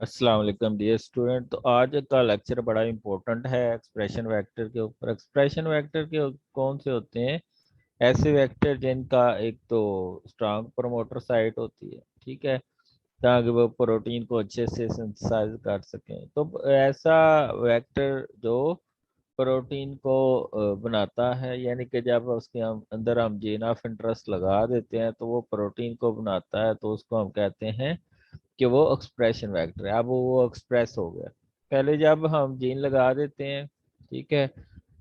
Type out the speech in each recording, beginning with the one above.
अस्सलाम वालेकुम dear student. तो आज का लेक्चर बड़ा इंपॉर्टेंट है एक्सप्रेशन वेक्टर के ऊपर। एक्सप्रेशन वेक्टर के कौन से होते हैं? ऐसे वेक्टर जिनका एक तो स्ट्रांग प्रमोटर साइट होती है, ठीक है, ताकि वो प्रोटीन को अच्छे से सिंथेसाइज कर सकें। तो ऐसा वेक्टर जो प्रोटीन को बनाता है, यानी कि जब उसके हम अंदर हम जीन ऑफ इंटरेस्ट लगा देते हैं तो वो प्रोटीन को बनाता है, तो उसको हम कहते हैं कि वो एक्सप्रेशन वेक्टर है। अब वो एक्सप्रेस हो गया। पहले जब हम जीन लगा देते हैं, ठीक है,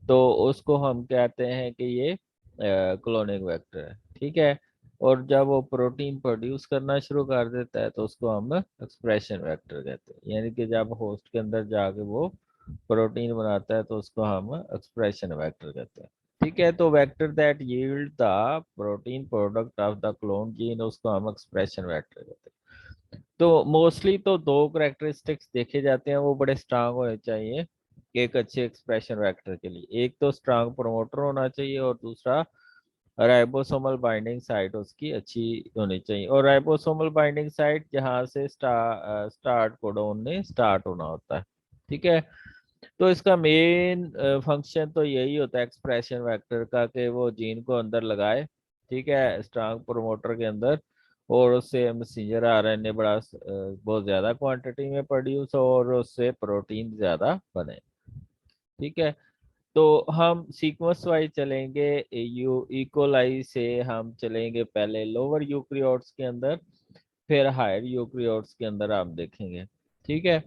तो उसको हम कहते हैं कि ये क्लोनिंग वेक्टर है, ठीक है। और जब वो प्रोटीन प्रोड्यूस करना शुरू कर देता है तो उसको हम एक्सप्रेशन वेक्टर कहते हैं। यानी कि जब होस्ट के अंदर जाके वो प्रोटीन बनाता है तो उसको हम एक्सप्रेशन वेक्टर कहते हैं, ठीक है। तो vector that yield the protein product of the clone gene, उसको हम एक्सप्रेशन वेक्टर कहते हैं। तो मोस्टली तो दो करेक्टरिस्टिक्स देखे जाते हैं, वो बड़े स्ट्रांग होने चाहिए एक अच्छे एक्सप्रेशन वेक्टर के लिए। एक तो स्ट्रांग प्रमोटर होना चाहिए और दूसरा राइबोसोमल बाइंडिंग साइट उसकी अच्छी होनी चाहिए। और राइबोसोमल बाइंडिंग साइट जहाँ से स्टार्ट कोडोन ने स्टार्ट होना होता है, ठीक है। तो इसका मेन फंक्शन तो यही होता है एक्सप्रेशन वेक्टर का, कि वो जीन को अंदर लगाए, ठीक है, स्ट्रांग प्रोमोटर के अंदर, और उससे मैसेंजर आरएनए बहुत ज्यादा क्वांटिटी में प्रोड्यूस हो और उससे प्रोटीन ज्यादा बने, ठीक है। तो हम सीक्वेंस वाइज चलेंगे। इकोलाई से हम चलेंगे पहले लोअर यूक्रियोट्स के अंदर, फिर हायर यूक्रियोट्स के अंदर आप देखेंगे, ठीक है।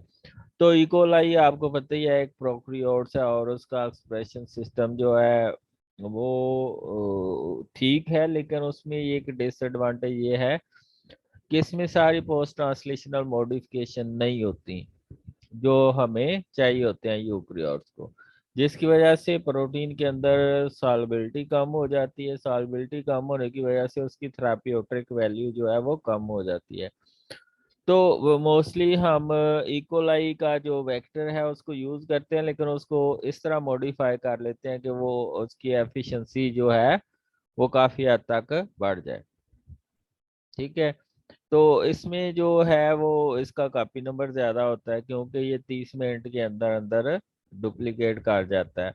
तो इकोलाई आपको पता ही है एक प्रोकैरियोट्स है, और उसका एक्सप्रेशन सिस्टम जो है वो ठीक है, लेकिन उसमें एक डिसएडवांटेज ये है कि इसमें सारी पोस्ट ट्रांसलेशनल मॉडिफिकेशन नहीं होती जो हमें चाहिए होते हैं यूक्रियोट्स को, जिसकी वजह से प्रोटीन के अंदर सॉल्बिलिटी कम हो जाती है। सॉल्बिलिटी कम होने की वजह से उसकी थेराप्यूटिक वैल्यू जो है वो कम हो जाती है। तो मोस्टली हम इकोलाई का जो वेक्टर है उसको यूज करते हैं, लेकिन उसको इस तरह मॉडिफाई कर लेते हैं कि वो उसकी एफिशिएंसी जो है वो काफी हद तक बढ़ जाए, ठीक है। तो इसमें जो है वो इसका कॉपी नंबर ज्यादा होता है, क्योंकि ये 30 मिनट के अंदर अंदर डुप्लीकेट कर जाता है।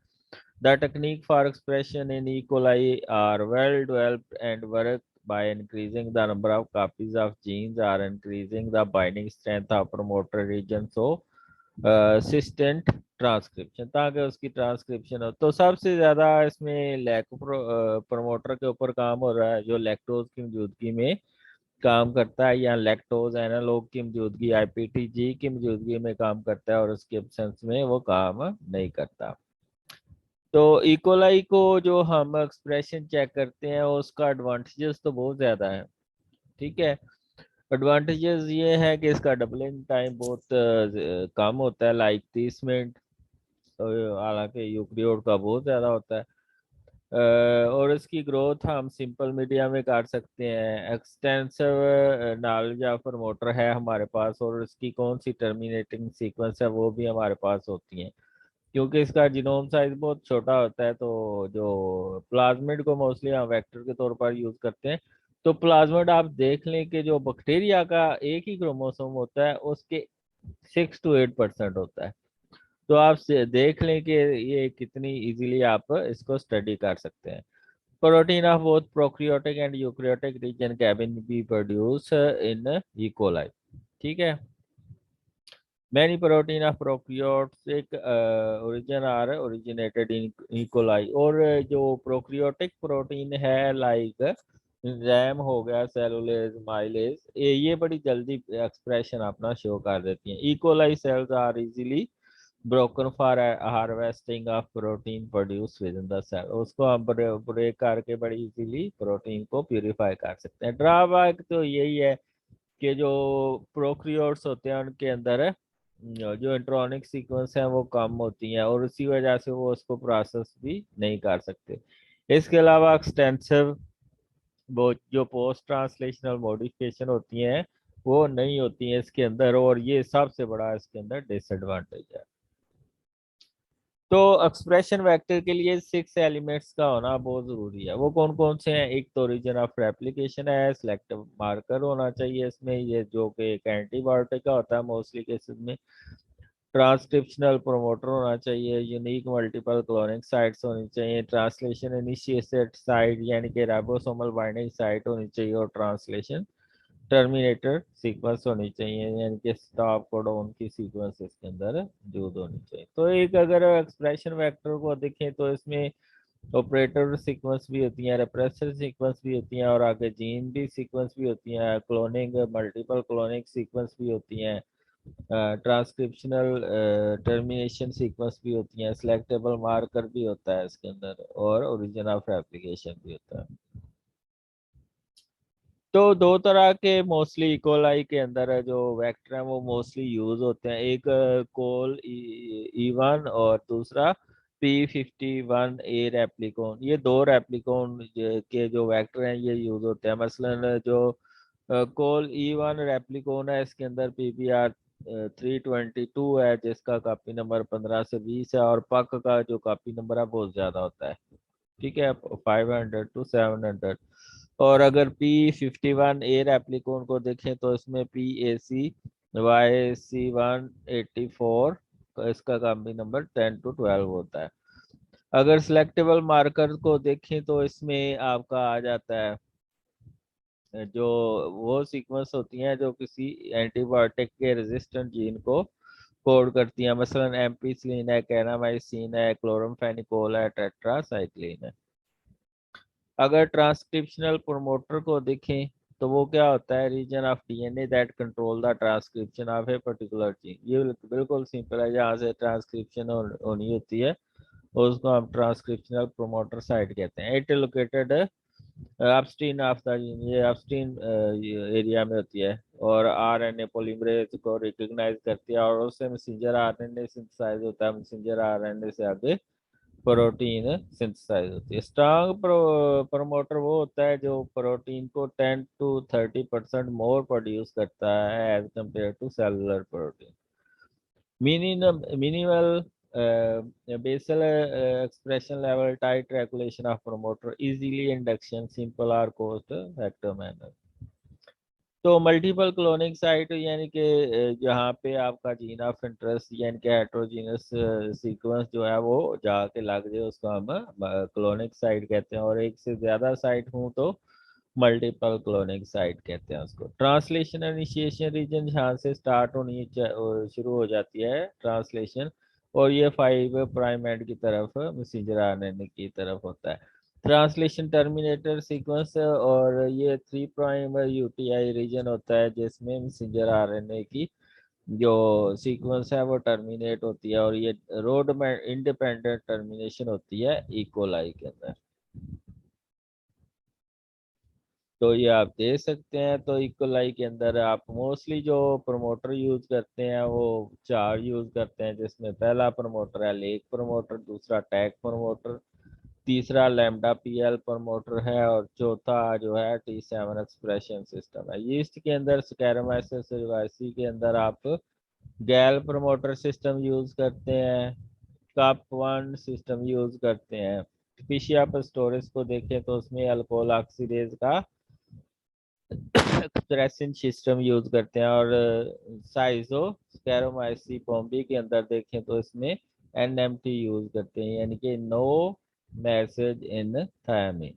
The technique for expression in E coli are well developed and work by increasing the number of copies of genes or increasing the binding strength of promoter region, so assistant transcription, ताकि उसकी transcription हो। तो सबसे ज्यादा इसमें lack promoter के ऊपर काम हो रहा है, जो लैक्टोज की मौजूदगी में काम करता है, या लैक्टोज एनालॉग की मौजूदगी आईपीटीजी की मौजूदगी में काम करता है, और उसके एब्सेंस में वो काम नहीं करता। तो इकोलाई को जो हम एक्सप्रेशन चेक करते हैं उसका एडवांटेजेस तो बहुत ज़्यादा है, ठीक है। एडवांटेजेस ये है कि इसका डबलिंग टाइम बहुत कम होता है, लाइक 30 मिनट। तो हालांकि यूक्रियोड का बहुत ज़्यादा होता है। और इसकी ग्रोथ हम सिंपल मीडिया में कर सकते हैं। एक्सटेंसिव नॉलेज ऑफ प्रमोटर है हमारे पास, और इसकी कौन सी टर्मिनेटिंग सीक्वेंस है वो भी हमारे पास होती हैं, क्योंकि इसका जीनोम साइज बहुत छोटा होता है। तो जो प्लाज्मिड को मोस्टली हम वेक्टर के तौर पर यूज करते हैं। तो प्लाज्मिड आप देख लें कि जो बैक्टीरिया का एक ही क्रोमोसोम होता है उसके 6 to 8% होता है। तो आप से देख लें कि ये कितनी इजीली आप इसको स्टडी कर सकते हैं। Protein of both prokaryotic and eukaryotic region can be produce in E coli, ठीक है। Many protein of prokaryotic origin are originated in E. coli। और जो प्रोकैरियोटिक प्रोटीन है लाइक एंजाइम हो गया, सेलुलेज, माइलेज, ये बड़ी जल्दी एक्सप्रेशन अपना शो कर देती हैं। E coli cells are easily broken for harvesting of protein produce within the cell. उसको हम ब्रेक करके बड़ी इजीली प्रोटीन को प्यूरिफाई कर सकते हैं। ड्रॉबैक तो यही है कि जो प्रोकैरियोट्स होते हैं उनके अंदर जो इंट्रोनिक सीक्वेंस है वो कम होती हैं, और उसी वजह से वो उसको प्रोसेस भी नहीं कर सकते। इसके अलावा एक्सटेंसिव वो जो पोस्ट ट्रांसलेशनल मॉडिफिकेशन होती हैं वो नहीं होती हैं इसके अंदर, और ये सबसे बड़ा इसके अंदर डिसएडवांटेज है। तो एक्सप्रेशन वेक्टर के लिए 6 एलिमेंट्स का होना बहुत जरूरी है। वो कौन कौन से हैं? एक तो ओरिजिन ऑफ रेप्लिकेशन है, सिलेक्टिव मार्कर होना चाहिए इसमें, ये जो कि एक एंटीबायोटिक का होता है मोस्टली केसेस में। ट्रांसक्रिप्शनल प्रोमोटर होना चाहिए, यूनिक मल्टीपल क्लोनिंग साइट्स होनी चाहिए, ट्रांसलेशन इनिशिएटेड साइट यानी कि राइबोसोमल बाइंडिंग साइट होनी चाहिए, और ट्रांसलेशन टर्मिनेटर सीक्वेंस होनी चाहिए यानी कि स्टॉप कोडॉन की सीक्वेंस इसके अंदर मौजूद होनी चाहिए। तो एक अगर एक्सप्रेशन वेक्टर को देखें तो इसमें ऑपरेटर सीक्वेंस भी होती है, रेप्रेसर सीक्वेंस भी होती हैं, और आगे जीन भी सीक्वेंस भी होती हैं, क्लोनिंग मल्टीपल क्लोनिंग सीक्वेंस भी होती हैं, ट्रांसक्रिप्शनल टर्मिनेशन सीक्वेंस भी होती हैं, सिलेक्टेबल मार्कर भी होता है इसके अंदर, और ओरिजिन ऑफ एप्लीकेशन भी होता है। तो दो तरह के मोस्टली इकोलाई के अंदर है जो वेक्टर है वो मोस्टली यूज होते हैं, एक कोल E1 और दूसरा P51A रेप्लिकोन। ये दो रेप्लिकोन के जो वेक्टर हैं ये यूज होते हैं। मसलन जो कोल E1 रेप्लिकोन है इसके अंदर PPR 322 है जिसका कॉपी नंबर 15 से 20 है, और पक का जो कॉपी नंबर है बहुत ज्यादा होता है, ठीक है, 500 to 700। और अगर P51A रेप्लिकोन को देखें तो इसमें PAC YC184 इसका कॉपी नंबर 10 to 12 होता है। अगर सिलेक्टेबल मार्कर को देखें तो इसमें आपका आ जाता है जो वो सीक्वेंस होती हैं जो किसी एंटीबायोटिक के रेजिस्टेंट जीन को कोड करती हैं, मसलन एम्पीसिलिन है, कैरामाइसिन है, क्लोरमफेनिकोल है, टेट्रासाइक्लिन है। अगर ट्रांसक्रिप्शनल प्रोमोटर को देखें तो वो क्या होता है? Region of DNA that control the transcription of a particular gene. ये बिल्कुल सिंपल है, जहाँ से ट्रांसक्रिप्शन होनी होती है उसको हम ट्रांसक्रिप्शनल प्रोमोटर साइट कहते हैं। It located upstream of the gene, ये अपस्ट्रीम एरिया में होती है, और आरएनए पॉलीमरेज को रिकॉग्नाइज करती है, और उससे मैसेंजर आरएनए सिंथेसाइज होता है, मैसेंजर आरएनए से आगे प्रोटीन सिंथेसाइज होती है। स्ट्रांग प्रमोटर वो होता है जो प्रोटीन को 10 to 30% मोर प्रोड्यूस करता है as compare to cellular protein. Minimal basal expression level, tight regulation of promoter, easily induction, simple or cost factor manner। तो मल्टीपल क्लोनिंग साइट यानी कि जहाँ पे आपका जीन ऑफ इंटरेस्ट यानी कि हेट्रोजीनस सीक्वेंस जो है वो जाके लग जाए उसको हम क्लोनिक साइट कहते हैं, और एक से ज्यादा साइट हूँ तो मल्टीपल क्लोनिक साइट कहते हैं उसको। ट्रांसलेशन इनिशिएशन रीजन जहाँ से स्टार्ट होनी शुरू हो जाती है ट्रांसलेशन, और ये 5 प्राइम एंड की तरफ मैसेंजर आरएनए की तरफ होता है। ट्रांसलेशन टर्मिनेटर सीक्वेंस, और ये 3 प्राइम यूटीआई रीजन होता है जिसमें मैसेंजर आरएनए की जो सीक्वेंस है वो टर्मिनेट होती है, और ये रोड में इंडिपेंडेंट टर्मिनेशन होती है इकोलाई के अंदर। तो ये आप दे सकते हैं। तो इकोलाई के अंदर आप मोस्टली जो प्रमोटर यूज करते हैं वो 4 यूज करते हैं, जिसमें पहला प्रमोटर है लेक प्रमोटर, दूसरा टैग प्रमोटर, तीसरा लैम्डा पीएल प्रमोटर है, और चौथा जो है T7 एक्सप्रेशन सिस्टम है। यीस्ट के अंदर स्कैरोमाइसिस cerevisiae के अंदर आप गैल प्रमोटर सिस्टम यूज करते हैं, कप वन सिस्टम यूज करते हैं। फिशिया स्टोरेज को देखें तो उसमें अल्कोहल ऑक्सीडेज का एक्सप्रेशन सिस्टम यूज करते हैं, और साइजो स्कैरोमाइसी पोम्बी के अंदर देखें तो इसमें एनएमटी यूज करते हैं यानी कि नो मैसेज इन थायमिन।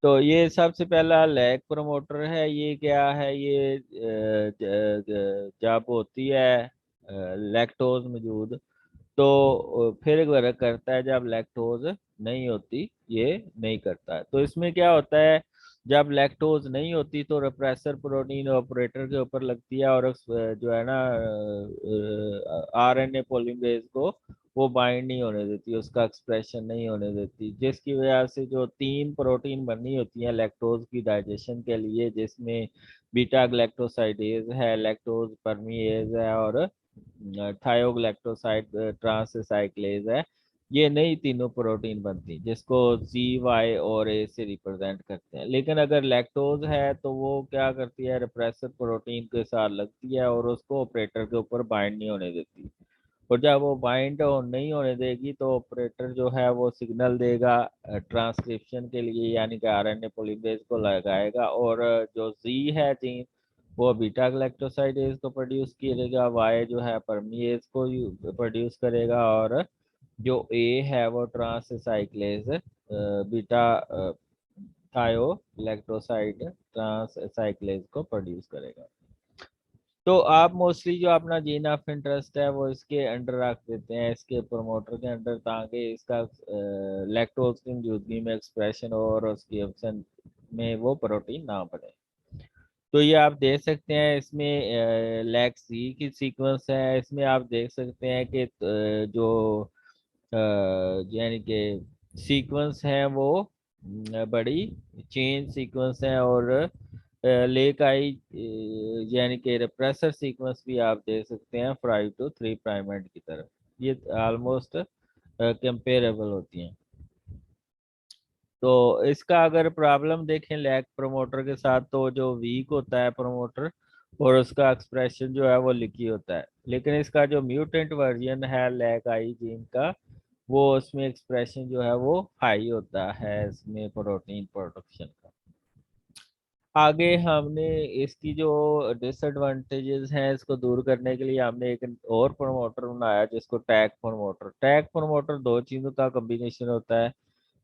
तो ये सबसे पहला लैग प्रमोटर है। ये क्या है? ये जब होती है लैक्टोज मौजूद तो फिर वर्क करता है, जब लैक्टोज नहीं होती ये नहीं करता है। तो इसमें क्या होता है? जब लैक्टोज नहीं होती तो रिप्रेसर प्रोटीन ऑपरेटर के ऊपर लगती है, और जो है ना आरएनए पॉलीमरेज को वो बाइंड नहीं होने देती, उसका एक्सप्रेशन नहीं होने देती, जिसकी वजह से जो 3 प्रोटीन बननी होती है लैक्टोज की डाइजेशन के लिए, जिसमें बीटा ग्लैक्टोसाइडेज है, लैक्टोज परमीएज है, और थायोग्लैक्टोसाइड ट्रांससाइक्लेज है। ये नई तीनों प्रोटीन बनती जिसको जी वाई और ए से रिप्रेजेंट करते हैं। लेकिन अगर लैक्टोज है तो वो क्या करती है? रिप्रेसर प्रोटीन के साथ लगती है और उसको ऑपरेटर के ऊपर बाइंड नहीं होने देती। और जब वो बाइंड नहीं होने देगी तो ऑपरेटर जो है वो सिग्नल देगा ट्रांसक्रिप्शन के लिए, यानी कि आरएनए पॉलीमरेज को लगाएगा, और जो जी है जीन वो बीटा ग्लैक्टोसाइडेज को प्रोड्यूस करेगा, वाई जो है परमीएज को प्रोड्यूस करेगा, और जो ए है वो ट्रांससाइक्लेज बीटा थायोलैक्टोसाइड ट्रांससाइक्लेज को प्रोड्यूस करेगा। तो आप मोस्टली जो अपना जीन ऑफ इंटरेस्ट है वो इसके अंडर रख देते हैं, इसके प्रमोटर के अंडर, ताकि इसका लैक्टोज की मौजूदगी में एक्सप्रेशन और उसकी ऑप्शन में वो प्रोटीन ना बने। तो ये आप देख सकते हैं इसमें लैक सी की सीक्वेंस है, इसमें आप देख सकते हैं कि जो यानी कि सीक्वेंस है वो बड़ी चेन सीक्वेंस है, और लेक आई यानी कि रिप्रेसर सीक्वेंस भी आप देख सकते हैं 5 to 3 प्राइम एंड की तरफ, ये ऑलमोस्ट कंपेरेबल होती हैं। तो इसका अगर प्रॉब्लम देखें लैक प्रमोटर के साथ, तो जो वीक होता है प्रमोटर और उसका एक्सप्रेशन जो है वो लिकी होता है, लेकिन इसका जो म्यूटेंट वर्जन है लैक आई जीन का, वो उसमें एक्सप्रेशन जो है वो हाई होता है इसमें प्रोटीन प्रोडक्शन का। आगे हमने इसकी जो डिसएडवांटेजेस हैं इसको दूर करने के लिए हमने एक और प्रमोटर बनाया जिसको टैग प्रमोटर। टैग प्रमोटर दो चीजों का कॉम्बिनेशन होता है,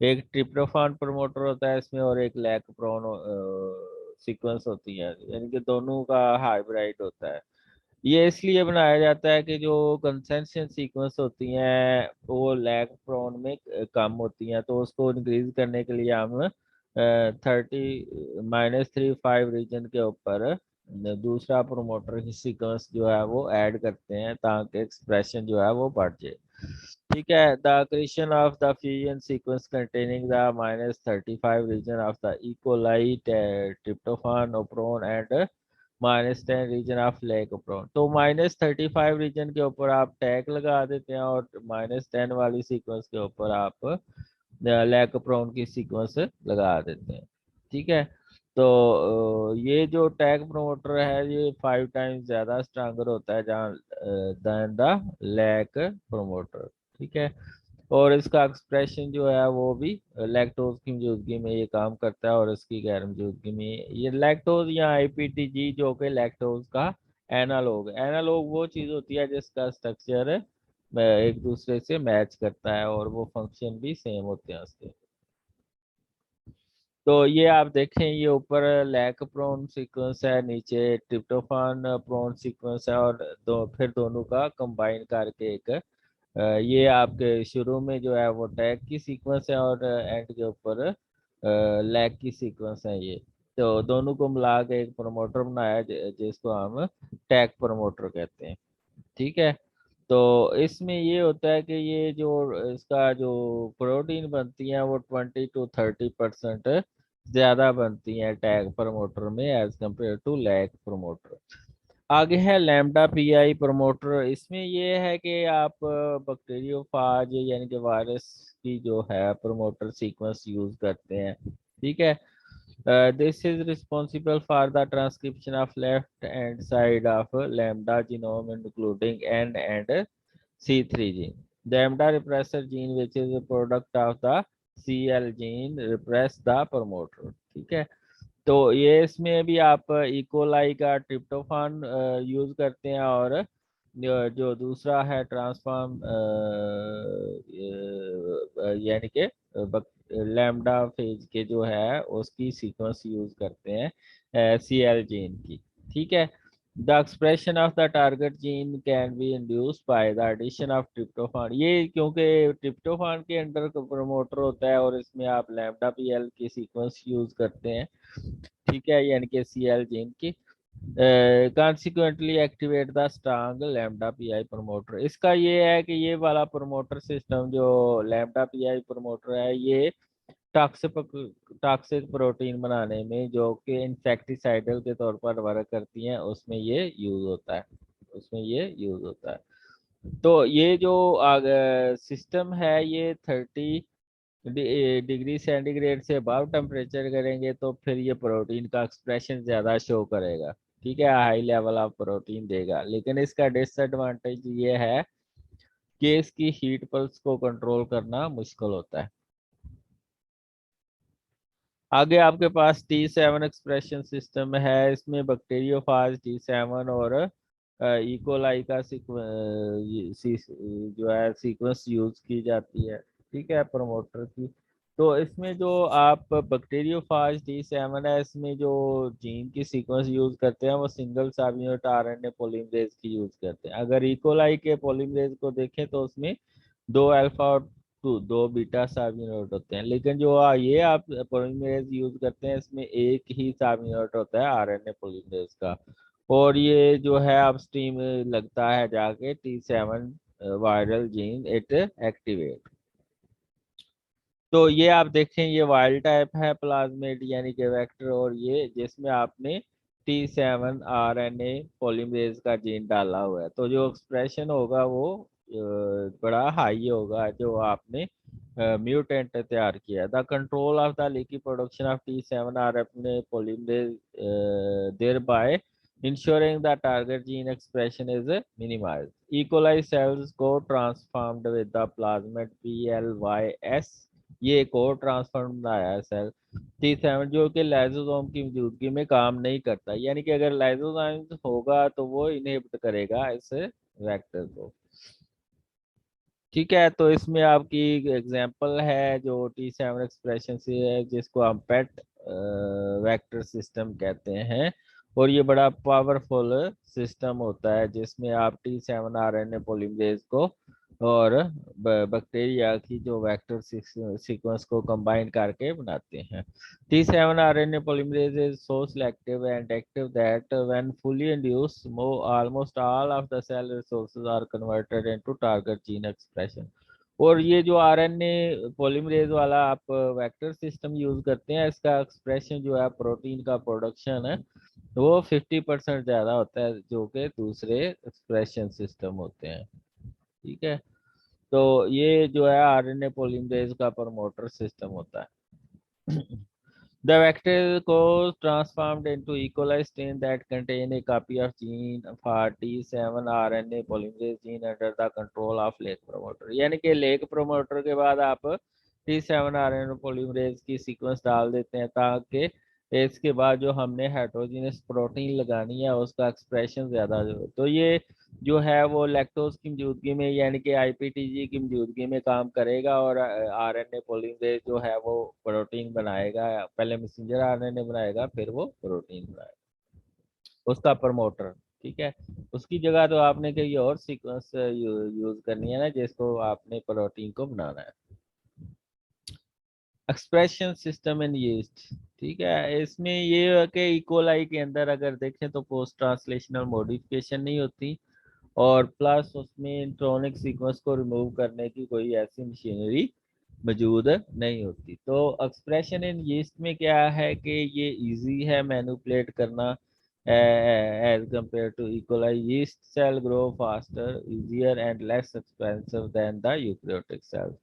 एक ट्रिप्टोफान प्रमोटर होता है इसमें, और एक लैक प्रोन सीक्वेंस होती है, यानी कि दोनों का हाइब्रिड होता है। ये इसलिए बनाया जाता है कि जो कंसेंशन सीक्वेंस होती हैं वो लैग प्रोन में कम होती हैं, तो उसको इंक्रीज करने के लिए हम 30-35 रीजन के ऊपर दूसरा प्रोमोटर की सीक्वेंस जो है वो ऐड करते हैं, ताकि एक्सप्रेशन जो है वो बढ़ जाए। ठीक है, the creation of the fusion sequence containing the -35 region of the E coli tryptophan operon and -10 region of lac operon. तो -35 रीजन के ऊपर आप टैग लगा देते हैं, और -10 वाली सीक्वेंस के ऊपर आप लैकोप्रोन की सीक्वेंस लगा देते हैं। ठीक है, तो ये जो टैग प्रोमोटर है ये 5 टाइम्स ज्यादा स्ट्रांगर होता है जहाँ देन द लैक प्रोमोटर। ठीक है, और इसका एक्सप्रेशन जो है वो भी लैक्टोज की मौजूदगी में ये काम करता है, और इसकी गैर मौजूदगी में ये लैक्टोज या आईपीटीजी जो कि लैक्टोज का एनालॉग, एनालॉग वो चीज होती है जिसका स्ट्रक्चर एक दूसरे से मैच करता है और वो फंक्शन भी सेम होते हैं उसके। तो ये आप देखें, ये ऊपर लैक प्रोन सीक्वेंस है, नीचे ट्रिप्टोफान प्रोन सीक्वेंस है, और फिर दोनों का कंबाइन करके एक ये आपके शुरू में जो है वो टैग की सीक्वेंस है, और एंड के ऊपर लैग की सीक्वेंस है ये। तो दोनों को मिला के एक प्रमोटर बनाया जिसको हम टैग प्रमोटर कहते हैं। ठीक है, तो इसमें ये होता है कि ये जो इसका जो प्रोटीन बनती है वो 20 to 30% ज्यादा बनती है टैग प्रमोटर में as compare to lag promoter. आगे है लैम्डा पीआई प्रमोटर। इसमें ये है कि आप बैक्टीरियोफाज यानी कि वायरस की जो है प्रमोटर सीक्वेंस यूज करते हैं। ठीक है, this is responsible for the transcription of left hand side of lambda genome including N and C3 gene. The lambda repressor gene, which is a product of the CL gene, repress the promoter. ठीक है, तो ये इसमें भी आप E coli का tryptophan use करते हैं, और जो दूसरा है ट्रांसफॉर्म यानी कि लैम्डा फेज के जो है उसकी सीक्वेंस यूज करते हैं सीएल जीन की। ठीक है, the expression of the target gene can be induced by the addition of tryptophan. ये क्योंकि ट्रिप्टोफान के अंडर प्रमोटर होता है और इसमें आप लैम्डा पीएल की सीक्वेंस यूज करते हैं। ठीक है, यानी कि सीएल जीन की consequently activate the strong lambda pi promoter. इसका ये है कि ये वाला प्रमोटर सिस्टम जो लैम्डा पीआई प्रमोटर है ये टॉक्सिक टॉक्सिक प्रोटीन बनाने में जो कि इंसेक्टिसाइडल के तौर पर वर्क करती हैं उसमें ये यूज होता है, उसमें ये यूज होता है। तो ये जो सिस्टम है ये 30 डिग्री सेंटीग्रेड से अबव टेम्परेचर करेंगे तो फिर ये प्रोटीन का एक्सप्रेशन ज्यादा शो करेगा। ठीक है, हाई लेवल ऑफ प्रोटीन देगा, लेकिन इसका डिसएडवांटेज ये है केस की हीट पल्स को कंट्रोल करना मुश्किल होता है। आगे आपके पास T7 एक्सप्रेशन सिस्टम है। इसमें बैक्टीरियोफाज T7 और इकोलाई का जो है सीक्वेंस यूज की जाती है, ठीक है, प्रमोटर की। तो इसमें जो आप बैक्टीरियोफाज T7 है, इसमें जो जीन की सीक्वेंस यूज करते हैं वो सिंगल सब यूनिट आरएनए पॉलीमरेज की यूज करते हैं। अगर इकोलाई के पॉलीमरेज को देखें तो उसमें दो अल्फा और दो बीटा सब यूनिट होते हैं, लेकिन जो ये आप पॉलीमरेज यूज करते हैं इसमें एक ही सब यूनिट होता है आरएनए पॉलीमरेज का। और ये जो है अपस्ट्रीम लगता है जाके T7 viral gene it activate. तो ये आप देखें, ये वाइल्ड टाइप है प्लाज्मिड यानी कि वेक्टर, और ये जिसमें आपने T7 RNA पॉलीमरेज का जीन डाला हुआ है। तो जो एक्सप्रेशन होगा वो बड़ा हाई होगा जो आपने म्यूटेंट तैयार किया। The control of the leaky production of T7 RNA polymerase thereby ensuring the target gene expression is minimized. E. coli cells co-transformed with the plasmid PLYS, ये एक और ट्रांसफॉर्म बनाया है सेल T7 जो कि lysosome की मौजूदगी में काम नहीं करता, यानी कि अगर लाइसोसोम होगा तो वो इनहिबिट करेगा इस वेक्टर को, ठीक है। तो इसमें आपकी एग्जांपल है जो T7 एक्सप्रेशन से है, जिसको हम पेट वेक्टर सिस्टम कहते हैं। और ये बड़ा पावरफुल सिस्टम होता है जिसमें आप T7 RNA पॉलीमरेज को और बैक्टीरिया की जो वेक्टर सीक्वेंस को कंबाइन करके बनाते हैं। T7 RNA polymerase is so selective and active that when fully induced, almost all of the cell resources are converted into target gene expression. और ये जो आरएनए पॉलीमरेज वाला आप वेक्टर सिस्टम यूज करते हैं, इसका एक्सप्रेशन जो है प्रोटीन का प्रोडक्शन है वो 50% ज्यादा होता है जो कि दूसरे एक्सप्रेशन सिस्टम होते हैं, ठीक है। तो ये जो है आरएनए पॉलीमरेज का प्रमोटर सिस्टम होता है। The vector goes transformed into E. coli strain that contain a copy of gene for T7 RNA polymerase gene under the control of lake promoter। यानी कि लेक प्रोमोटर के बाद आप T7 RNA polymerase की sequence डाल देते हैं ताकि इसके बाद जो हमने हेट्रोजीनियस प्रोटीन लगानी है उसका एक्सप्रेशन ज्यादा हो। तो ये जो है वो लैक्टोज की मौजूदगी में यानी कि आईपीटीजी की मौजूदगी में काम करेगा और आरएनए पॉलीमरेज जो है वो प्रोटीन बनाएगा। पहले मैसेंजर आरएनए बनाएगा फिर वो प्रोटीन बनाएगा, उसका प्रमोटर, ठीक है। उसकी जगह तो आपने कहीं और सीक्वेंस यूज करनी है ना जिसको आपने प्रोटीन को बनाना है। एक्सप्रेशन सिस्टम इन यीस्ट, ठीक है। इसमें ये है कि इकोलाई के अंदर अगर देखें तो पोस्ट ट्रांसलेशनल मॉडिफिकेशन नहीं होती और प्लस उसमें इंट्रोनिक सीक्वेंस को रिमूव करने की कोई ऐसी मशीनरी मौजूद नहीं होती। तो एक्सप्रेशन इन यीस्ट में क्या है कि ये इजी है मैनिपुलेट करना as compare to E coli. Yeast cell grow faster, easier and less expensive than the eukaryotic cell.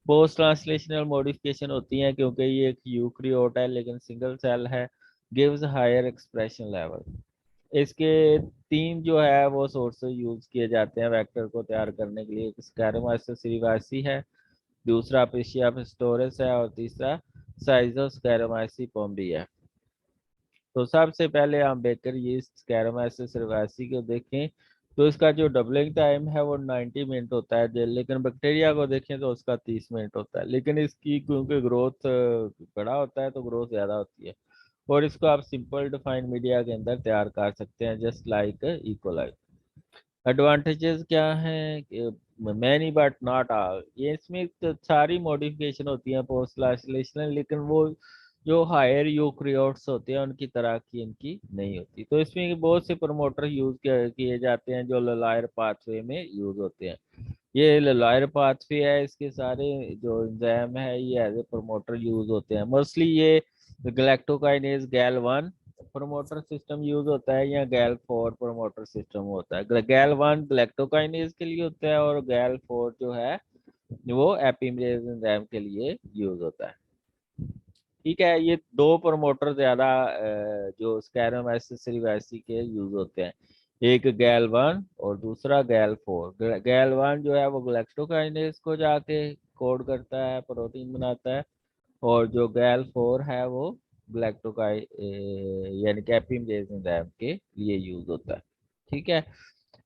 Post translational modification होती हैं क्योंकि ये एक यूकैरियोट है लेकिन सिंगल सेल है, गिव्स हायर एक्सप्रेशन लेवल। इसके तीन जो है वो सोर्सेज यूज किए जाते हैं वेक्टर को तैयार करने के लिए। एक स्कैरोमाइसिस रिवासी है, दूसरा पिशिया पिस्टोरिस है और तीसरा साइजोस्कैरोमाइसी पोम्बी है। तो सबसे पहले हम बेकर यीस्ट स्कैरोमाइसिस रिवासी को देखें तो इसका जो डबलिंग टाइम है वो 90 मिनट होता है, लेकिन बैक्टीरिया को देखें तो उसका 30 मिनट होता है। लेकिन इसकी क्योंकि ग्रोथ बड़ा होता है तो ग्रोथ ज्यादा होती है और इसको आप सिंपल डिफाइंड मीडिया के अंदर तैयार कर सकते हैं जस्ट लाइक इकोलाई। एडवांटेजेस क्या हैं? Many but not all. ये इसमें तो सारी मॉडिफिकेशन होती है पोस्ट ट्रांसलेशनल, लेकिन वो जो हायर यूकैरियोट्स होते हैं उनकी तरह की इनकी नहीं होती। तो इसमें बहुत से प्रमोटर यूज किए जाते हैं जो ललायर पाथवे में यूज होते हैं। ये ललायर पाथवे है, इसके सारे जो एंजाइम है ये एज ए प्रमोटर यूज होते हैं। मोस्टली ये गैलेक्टोकाइनेज गैल 1 प्रमोटर सिस्टम यूज होता है या गैल 4 प्रमोटर सिस्टम होता है। गैल 1 गैलेक्टोकाइनेज के लिए होता है और गैल 4 जो है वो एपिमेरेज एंजाइम के लिए यूज होता है, ठीक है। ये दो प्रमोटर ज्यादा जो स्कैरोमाइसिस रिवासी के यूज होते हैं। एक गैल 1 और दूसरा गैल 4। गैल 1 जो है वो ग्लैक्टोकाइनेज को जाके कोड करता है, प्रोटीन बनाता है, और जो गैल 4 है वो ग्लैक्टोकाइ यानी कि एपिमेरेज एंजाइम के लिए यूज होता है। ठीक है।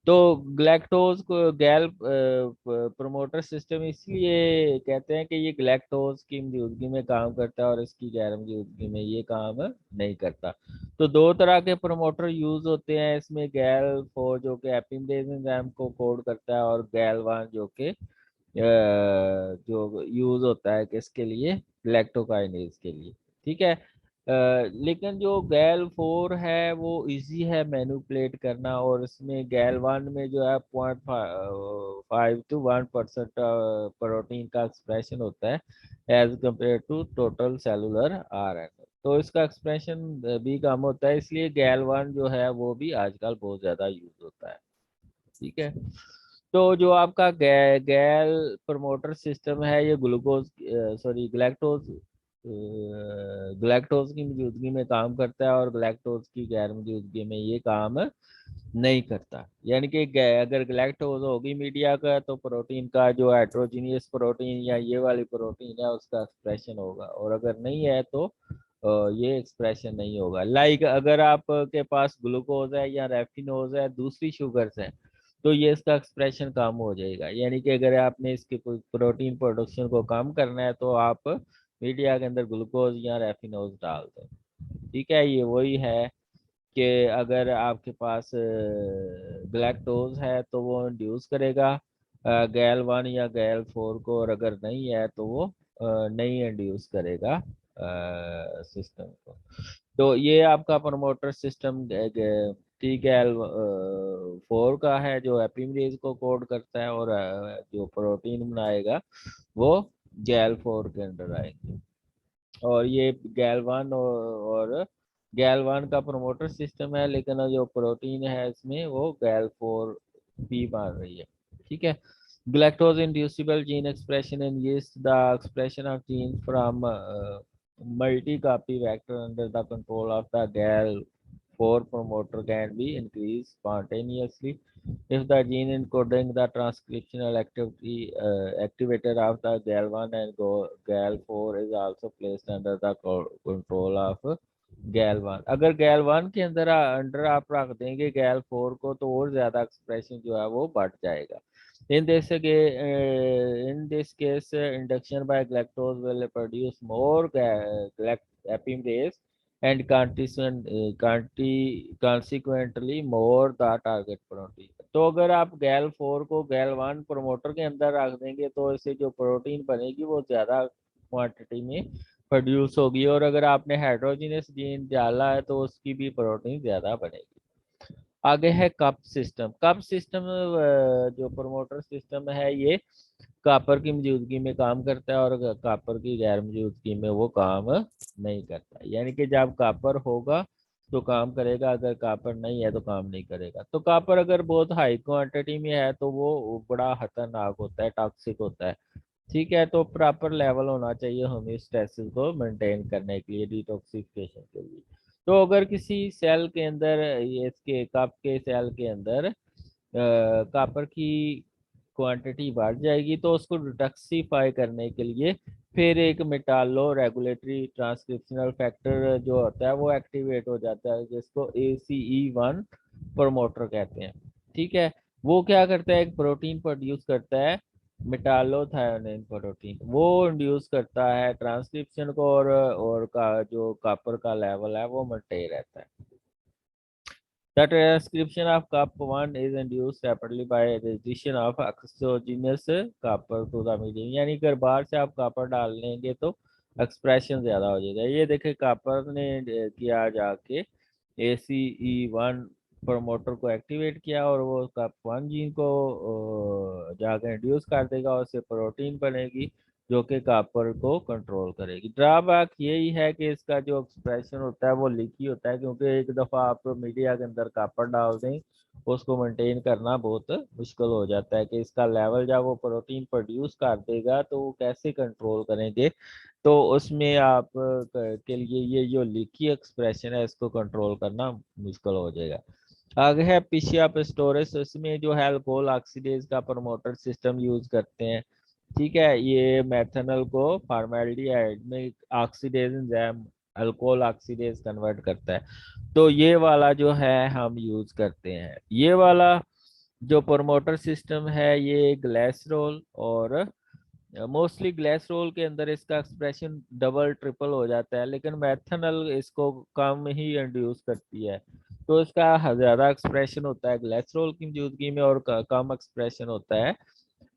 तो ग्लैक्टोज को गैल प्रमोटर सिस्टम इसलिए कहते हैं कि ये ग्लैक्टोज की मौजूदगी में काम करता है और इसकी गैर मौजूदगी में ये काम नहीं करता। तो दो तरह के प्रमोटर यूज होते हैं इसमें, गैल 4 जो कि एपिमेरेज एंजाइम को कोड करता है, और गैल 1 जो कि जो यूज होता है किसके लिए, लैक्टोकाइनेज के लिए। ठीक है। लेकिन जो गैल 4 है वो इजी है मैनिपुलेट करना, और इसमें गैल 1 में जो है 0.5 to 1% प्रोटीन का एक्सप्रेशन होता है as compare to total cellular RNA. तो इसका एक्सप्रेशन भी कम होता है, इसलिए गैल 1 जो है वो भी आजकल बहुत ज्यादा यूज होता है। ठीक है। तो जो आपका गैल प्रमोटर सिस्टम है ये ग्लूकोज सॉरी ग्लैक्टोज ग्लैक्टोज की मौजूदगी में काम करता है, और ग्लैक्टोज की गैर मौजूदगी में ये काम नहीं करता। यानी कि अगर ग्लैक्टोज होगी मीडिया का तो प्रोटीन का जो हेट्रोजीनियस प्रोटीन या ये वाली प्रोटीन है उसका एक्सप्रेशन होगा, और अगर नहीं है तो ये एक्सप्रेशन नहीं होगा। लाइक अगर आपके पास ग्लूकोज है या रेफिनोज है, दूसरी शुगर्स है, तो ये इसका एक्सप्रेशन कम हो जाएगा। यानी कि अगर आपने इसके प्रोटीन प्रोडक्शन को कम करना है तो आप मीडिया के अंदर ग्लूकोज या रेफिनोज डाल दें। ठीक है। ये वही है कि अगर आपके पास ग्लैक्टोज है तो वो इंड्यूस करेगा गैल 1 या गैल 4 को, और अगर नहीं है तो वो नहीं इंड्यूस करेगा सिस्टम को। तो ये आपका प्रमोटर सिस्टम टी गैल 4 का है जो एपिमेरेज को कोड करता है, और जो प्रोटीन बनाएगा वो गैल 4 के अंडर आएंगे। और ये गैल 1 और गैल 1 का प्रमोटर सिस्टम है, लेकिन जो प्रोटीन है इसमें वो गैल 4 भी मान रही है। ठीक है। Galactose inducible gene expression in yeast, the expression of genes from multi-copy vector under the control of the GAL4 promoter can be increased spontaneously if the gene encoding the transcriptional activity activator of the GAL1 and GAL4 is also placed under the control of GAL1। अगर GAL1 के under आप रख देंगे GAL4 को तो और ज्यादा expression जो है वो बढ़ जाएगा। In this case, induction by galactose will produce more epimerase and consequently more the target protein। तो अगर आप गैल 4 को गैल 1 प्रोमोटर के अंदर रख देंगे तो इससे जो प्रोटीन बनेगी वो ज्यादा क्वांटिटी में प्रोड्यूस होगी, और अगर आपने हाइड्रोजनस जीन डाला है तो उसकी भी प्रोटीन ज्यादा बनेगी। आगे है कप सिस्टम। कप सिस्टम जो प्रमोटर सिस्टम है ये कापर की मौजूदगी में काम करता है, और कापर की गैर मौजूदगी में वो काम नहीं करता। यानी कि जब कापर होगा तो काम करेगा, अगर कापर नहीं है तो काम नहीं करेगा। तो कापर अगर बहुत हाई क्वांटिटी में है तो वो बड़ा खतरनाक होता है, टॉक्सिक होता है। ठीक है। तो प्रॉपर लेवल होना चाहिए होम्योस्टेसिस को मेंटेन करने के लिए, डिटॉक्सिफिकेशन के लिए। तो अगर किसी सेल के अंदर ये इसके कप के सेल के अंदर कॉपर की क्वांटिटी बढ़ जाएगी तो उसको डिटॉक्सिफाई करने के लिए फिर एक मेटालो रेगुलेटरी ट्रांसक्रिप्शनल फैक्टर जो होता है वो एक्टिवेट हो जाता है, जिसको ACE1 प्रमोटर कहते हैं। ठीक है। वो क्या करता है, एक प्रोटीन प्रोड्यूस करता है, मेटालोथायोनिन प्रोटीन, वो इंड्यूस करता है ट्रांसक्रिप्शन को, और का जो कॉपर का लेवल है वो मेंटेन रहता है। The transcription of COP1 is induced separately by the addition of exogenous copper to the medium। यानी अगर बाहर से आप कॉपर डाल लेंगे तो एक्सप्रेशन ज्यादा हो जाएगा। ये देखे कॉपर ने किया जाके ACE1 प्रमोटर को एक्टिवेट किया, और वो COP1 जीन को जाके इंड्यूस कर देगा, और उससे प्रोटीन बनेगी जो कि कॉपर को कंट्रोल करेगी। ड्रॉबैक यही है कि इसका जो एक्सप्रेशन होता है वो लीकी होता है, क्योंकि एक दफ़ा आप मीडिया के अंदर कॉपर डाल दें उसको मेंटेन करना बहुत मुश्किल हो जाता है कि इसका लेवल जब वो प्रोटीन प्रोड्यूस कर देगा तो वो कैसे कंट्रोल करेंगे। तो उसमें आप के लिए ये जो लीकी एक्सप्रेशन है इसको कंट्रोल करना मुश्किल हो जाएगा। आगे है पिशियाप्टोरेस, इसमें जो है अल्कोहल ऑक्सीडेज का प्रमोटर सिस्टम यूज करते हैं। ठीक है, ये मेथनॉल को फॉर्मेल्डिहाइड में oxidase enzyme alcohol oxidase convert करता है। तो ये वाला जो है हम यूज करते हैं। ये वाला जो प्रमोटर सिस्टम है ये ग्लाइसरॉल, और मोस्टली ग्लाइसरॉल के अंदर इसका एक्सप्रेशन डबल ट्रिपल हो जाता है, लेकिन मेथनॉल इसको कम ही इंड्यूस करती है। तो इसका ज्यादा एक्सप्रेशन होता है ग्लाइसरॉल की मौजूदगी में, और कम एक्सप्रेशन होता है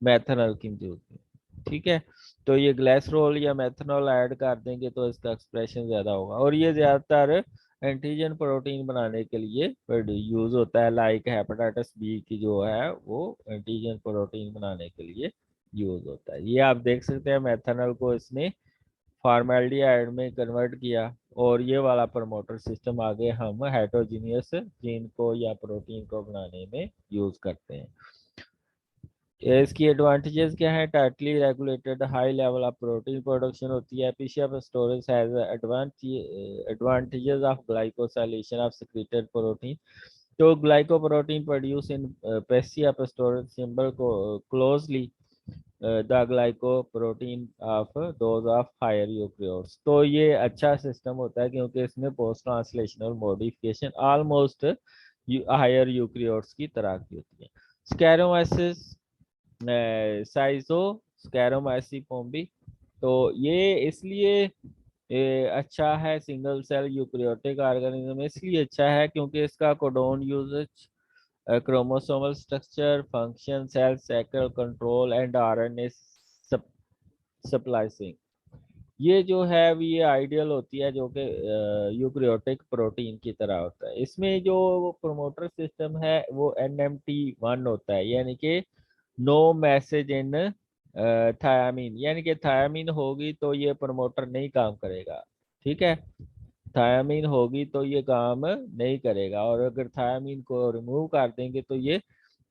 मेथनॉल की मौजूदगी में। ठीक है, तो ये ग्लाइसरॉल या मेथनॉल ऐड कर देंगे तो इसका एक्सप्रेशन ज्यादा होगा, और ये ज्यादातर एंटीजन प्रोटीन बनाने के लिए यूज होता है। लाइक हेपेटाइटिस बी की जो है वो एंटीजन प्रोटीन बनाने के लिए यूज होता है। ये आप देख सकते हैं मेथनॉल को इसने फॉर्मेल्डिहाइड में कन्वर्ट किया, और ये वाला प्रमोटर सिस्टम आगे हम हेटेरोजीनियस जीन को या प्रोटीन को बनाने में यूज करते हैं। इसकी एडवांटेजेस क्या है? Tightly regulated high level of protein production होती है। PCF storage has advantages of glycosylation of secreted protein. तो glycoprotein produce in PCF storage resemble को closely the glycoprotein of those of higher eukaryotes. तो ये अच्छा system होता है क्योंकि इसमें post translational modification almost higher eukaryotes की तरह की होती है। स्कैरोमाइसिस साइजो स्कैरोमाइसीपोम्बी, तो ये इसलिए अच्छा है सिंगल सेल यूकेरियोटिक ऑर्गेनिज्म, इसलिए अच्छा है क्योंकि इसका codon usage chromosomal structure function cell cycle control and RNA splicing, ये जो है ये आइडियल होती है जो कि यूकेरियोटिक प्रोटीन की तरह होता है। इसमें जो प्रोमोटर सिस्टम है वो NMT1 होता है, यानी कि नो मैसेज इन थायामीन, यानी कि थायामीन होगी तो ये प्रमोटर नहीं काम करेगा। ठीक है, थायामीन होगी तो ये काम नहीं करेगा, और अगर थायामीन को रिमूव कर देंगे तो ये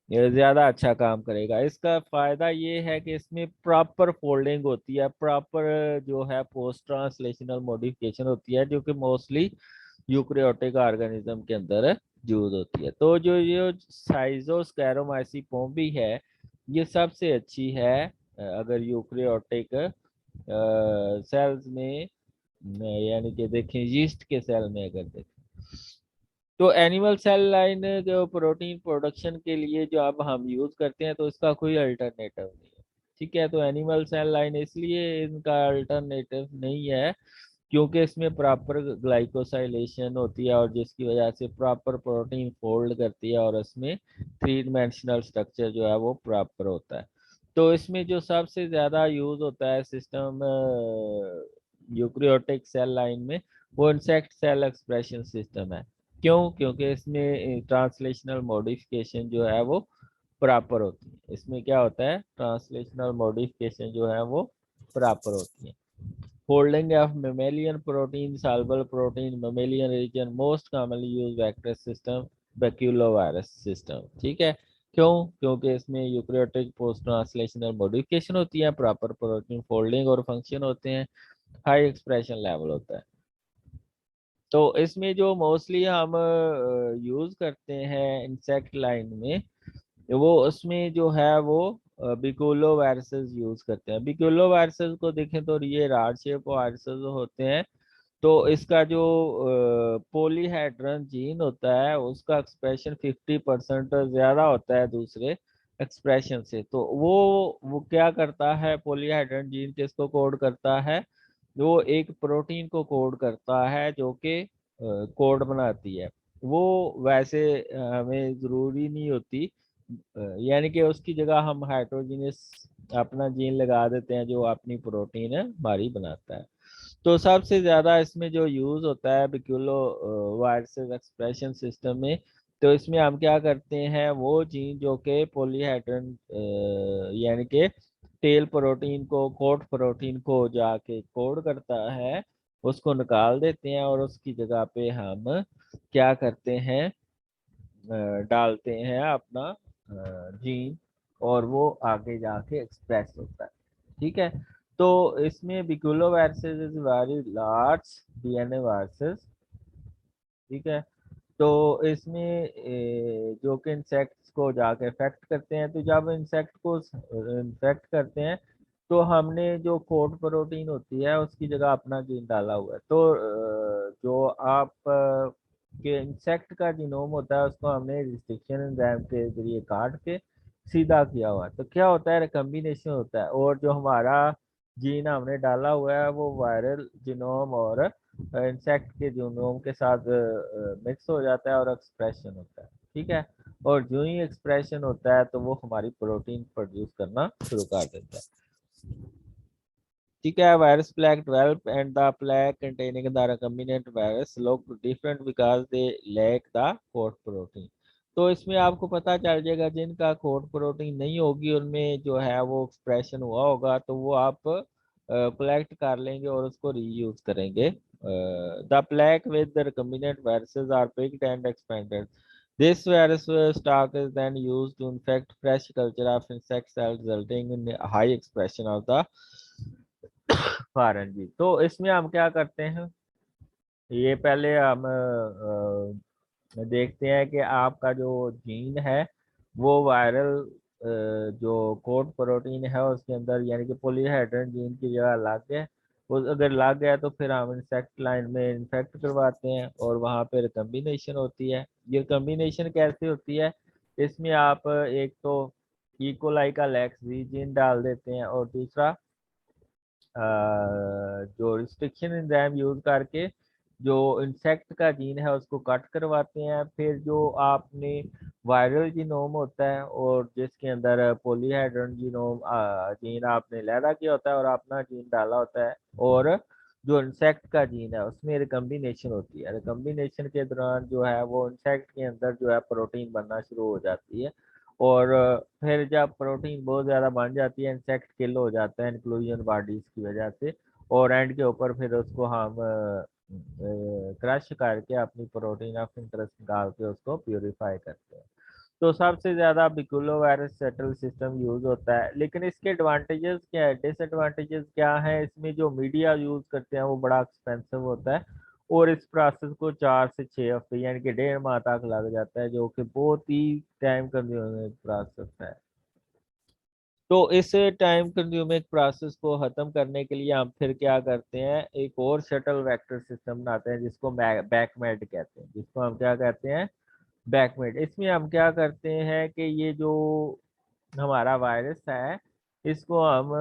ज्यादा अच्छा काम करेगा। इसका फायदा ये है कि इसमें प्रॉपर फोल्डिंग होती है, प्रॉपर जो है पोस्ट ट्रांसलेशनल मॉडिफिकेशन होती है, जो कि मोस्टली यूकेरियोटिक ऑर्गेनिज्म के अंदर यूज होती है। तो जो ये साइजोस्केरोमाइसीपोम भी है ये सबसे अच्छी है अगर यूकेरियोटिक सेल्स में यानी कि देखें यीस्ट के सेल में अगर देखें तो एनिमल सेल लाइन जो प्रोटीन प्रोडक्शन के लिए जो अब हम यूज करते हैं तो इसका कोई अल्टरनेटिव नहीं है। ठीक है, तो एनिमल सेल लाइन इसलिए इनका अल्टरनेटिव नहीं है क्योंकि इसमें प्रॉपर ग्लाइकोसाइलेशन होती है, और जिसकी वजह से प्रॉपर प्रोटीन फोल्ड करती है, और इसमें थ्री डिमेंशनल स्ट्रक्चर जो है वो प्रॉपर होता है। तो इसमें जो सबसे ज्यादा यूज होता है सिस्टम यूकेरियोटिक सेल लाइन में वो इंसेक्ट सेल एक्सप्रेशन सिस्टम है। क्यों? क्योंकि इसमें ट्रांसलेशनल मॉडिफिकेशन जो है वो प्रॉपर होती है। इसमें क्या होता है? ट्रांसलेशनल मॉडिफिकेशन जो है वो प्रॉपर होती है। Folding of mammalian protein, soluble protein, mammalian region, most commonly used vector system, baculovirus system। ठीक है, क्यों? क्योंकि इसमें यूकेरियोटिक पोस्ट ट्रांसलेशनल मॉडिफिकेशन होती है, प्रॉपर प्रोटीन फोल्डिंग और फंक्शन होते हैं, हाई एक्सप्रेशन लेवल होता है। तो इसमें जो मोस्टली हम यूज करते हैं इंसेक्ट लाइन में वो उसमें जो है वो बिकोलो वायरसेस यूज करते हैं। बिकोलो वायरसेस को देखें तो ये राड शेप वायरसेस होते हैं। तो इसका जो पोलीहेड्रन जीन होता है उसका एक्सप्रेशन 50% ज्यादा होता है दूसरे एक्सप्रेशन से। तो वो क्या करता है? पोलीहेड्रन जीन किसको कोड करता है? वो एक प्रोटीन को कोड करता है जो कि कोड बनाती है। वो वैसे हमें जरूरी नहीं होती, यानी कि उसकी जगह हम हाइड्रोजीनियस अपना जीन लगा देते हैं जो अपनी प्रोटीन हमारी बनाता है। तो सबसे ज्यादा इसमें जो यूज होता है बिक्यूलो वायरसेस एक्सप्रेशन सिस्टम में, तो इसमें हम क्या करते हैं वो जीन जो कि पॉलीहेड्रन यानी कि टेल प्रोटीन को कोट प्रोटीन को जाके कोड करता है उसको निकाल देते हैं, और उसकी जगह पे हम क्या करते हैं डालते हैं अपना जीन, और वो आगे जाके एक्सप्रेस होता है। ठीक है, तो इसमें baculoviruses is very large DNA viruses. ठीक है, तो इसमें जो कि इंसेक्ट्स को जाके इफेक्ट करते हैं, तो जब इंसेक्ट को इन्फेक्ट करते हैं तो हमने जो कोड प्रोटीन होती है उसकी जगह अपना जीन डाला हुआ है। तो जो आप के इंसेक्ट का जीनोम होता है उसको हमने रिस्ट्रिक्शन एंजाइम के जरिए काट के सीधा किया हुआ है। तो क्या होता है, रिकम्बिनेशन होता है, और जो हमारा जीन हमने डाला हुआ है वो वायरल जीनोम और इंसेक्ट के जीनोम के साथ मिक्स हो जाता है और एक्सप्रेशन होता है। ठीक है, और जो ही एक्सप्रेशन होता है तो वो हमारी प्रोटीन प्रोड्यूस करना शुरू कर देता है। ठीक है, virus plaque develop and the plaque containing the recombinant virus look different because they lack the coat protein। तो इसमें आपको पता चल जाएगा जिनका कोट प्रोटीन नहीं होगी उनमें जो है वो एक्सप्रेशन हुआ होगा, तो वो आप कलेक्ट कर लेंगे और उसको रीयूज करेंगे। The plaque with the recombinant viruses are picked and expanded. This virus stock is then used to infect fresh culture of insect cells, resulting in a high expression of the foreign gene. तो इसमें हम क्या करते हैं, ये पहले हम देखते हैं कि आपका जो जीन है वो वायरल जो कोड प्रोटीन है उसके अंदर यानी कि पॉलीहेड्रन जीन की जगह लग गया। वो अगर लग गया तो फिर हम इंसेक्ट लाइन में इन्फेक्ट करवाते हैं और वहाँ पे रिकम्बिनेशन होती है। ये रिकम्बिनेशन कैसे होती है, इसमें आप एक तो इकोलाई का लेक्स जीन डाल देते हैं और दूसरा जो रिस्ट्रिक्शन एंजाइम यूज करके जो इंसेक्ट का जीन है उसको कट करवाते हैं। फिर जो आपने वायरल जीनोम होता है और जिसके अंदर पॉलीहेड्रन जीनोम जीन आपने लैदा किया होता है और अपना जीन डाला होता है, और जो इंसेक्ट का जीन है उसमें रिकम्बिनेशन होती है। रिकम्बिनेशन के दौरान जो है वो इंसेक्ट के अंदर जो है प्रोटीन बनना शुरू हो जाती है, और फिर जब प्रोटीन बहुत ज़्यादा बन जाती है इंसेक्ट किल हो जाता है इंक्लूजन बॉडीज की वजह से, और एंड के ऊपर फिर उसको हम क्रश करके अपनी प्रोटीन ऑफ इंटरेस्ट निकाल के उसको प्यूरिफाई करते हैं। तो सबसे ज़्यादा बिकुलो वायरस सेटल सिस्टम यूज होता है, लेकिन इसके एडवांटेजेस क्या है, डिसएडवांटेजेस क्या है, इसमें जो मीडिया यूज करते हैं वो बड़ा एक्सपेंसिव होता है और इस प्रोसेस को 4 से 6 हफ्ते यानी कि 1.5 माह तक लग जाता है, जो कि बहुत ही टाइम कंज्यूमिंग प्रोसेस है। तो इस टाइम कंज्यूमिंग प्रोसेस को खत्म करने के लिए हम फिर क्या करते हैं, एक और शटल वेक्टर सिस्टम बनाते हैं जिसको बैकमेट कहते हैं, जिसको हम क्या कहते हैं, बैकमेट। इसमें हम क्या करते हैं कि ये जो हमारा वायरस है इसको हम